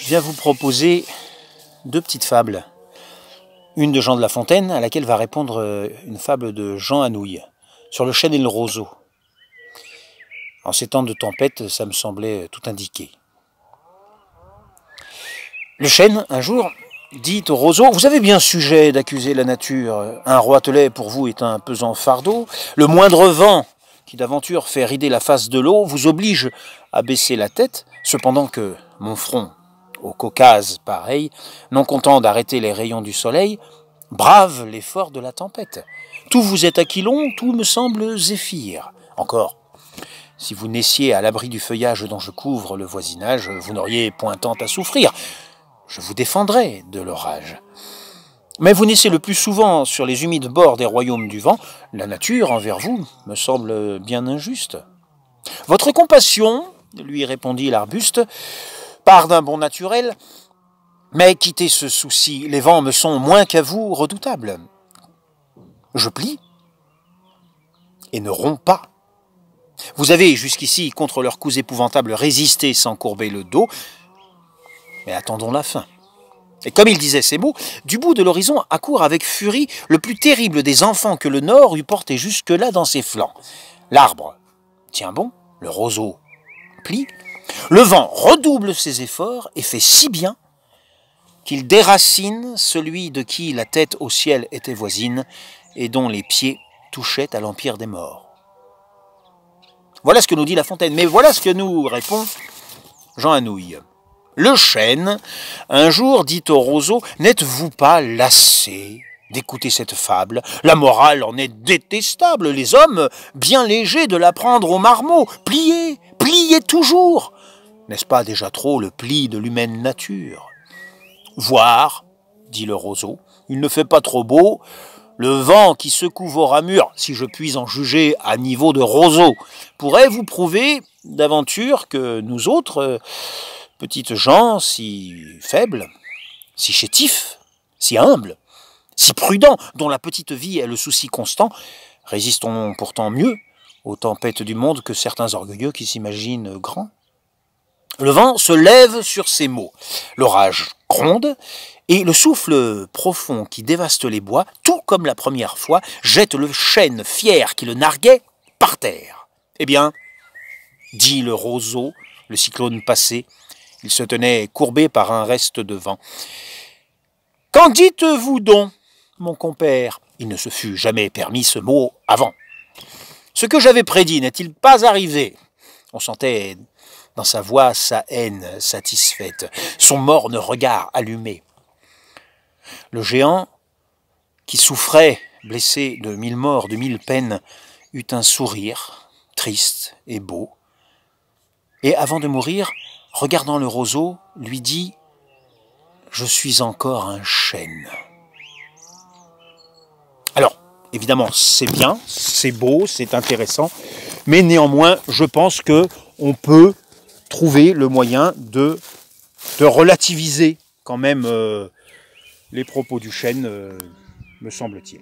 viens vous proposer deux petites fables. Une de Jean de La Fontaine, à laquelle va répondre une fable de Jean Anouilh, sur le chêne et le roseau. En ces temps de tempête, ça me semblait tout indiqué. Le chêne, un jour, dit au roseau « Vous avez bien sujet d'accuser la nature. Un roitelet pour vous est un pesant fardeau. Le moindre vent qui d'aventure fait rider la face de l'eau vous oblige à baisser la tête, cependant que mon front, au Caucase pareil, non content d'arrêter les rayons du soleil, brave l'effort de la tempête. Tout vous est aquilon, tout me semble zéphyr. Encore, si vous naissiez à l'abri du feuillage dont je couvre le voisinage, vous n'auriez point tant à souffrir. Je vous défendrai de l'orage. Mais vous naissez le plus souvent sur les humides bords des royaumes du vent. La nature, envers vous, me semble bien injuste. Votre compassion, lui répondit l'arbuste, part d'un bon naturel, mais quittez ce souci, les vents me sont moins qu'à vous redoutables. Je plie et ne romps pas. Vous avez jusqu'ici, contre leurs coups épouvantables, résisté sans courber le dos, mais attendons la fin. Et comme il disait ces mots, du bout de l'horizon accourt avec furie le plus terrible des enfants que le Nord eût porté jusque-là dans ses flancs. L'arbre tient bon, le roseau plie, le vent redouble ses efforts et fait si bien qu'il déracine celui de qui la tête au ciel était voisine et dont les pieds touchaient à l'empire des morts. Voilà ce que nous dit La Fontaine, mais voilà ce que nous répond Jean Anouilh. Le chêne, un jour, dit au roseau, « N'êtes-vous pas lassé d'écouter cette fable? La morale en est détestable, les hommes, bien légers de la prendre au marmot. Pliez, pliez toujours. N'est-ce pas déjà trop le pli de l'humaine nature? Voir, dit le roseau, il ne fait pas trop beau. Le vent qui secoue vos ramures, si je puis en juger à niveau de roseau, pourrait vous prouver d'aventure que nous autres, petites gens si faibles, si chétifs, si humbles, si prudents, dont la petite vie est le souci constant, résistons pourtant mieux aux tempêtes du monde que certains orgueilleux qui s'imaginent grands. Le vent se lève sur ces mots, l'orage gronde, et le souffle profond qui dévaste les bois, tout comme la première fois, jette le chêne fier qui le narguait par terre. Eh bien, dit le roseau, le cyclone passé, il se tenait courbé par un reste de vent. « Qu'en dites-vous donc, mon compère ?» Il ne se fût jamais permis ce mot avant. « Ce que j'avais prédit n'est-il pas arrivé ?» On sentait dans sa voix sa haine satisfaite, son morne regard allumé. Le géant, qui souffrait, blessé de 1000 morts, de 1000 peines, eut un sourire, triste et beau, et avant de mourir, regardant le roseau, lui dit « Je suis encore un chêne. » Alors, évidemment, c'est bien, c'est beau, c'est intéressant, mais néanmoins, je pense qu'on peut trouver le moyen de relativiser quand même les propos du chêne, me semble-t-il.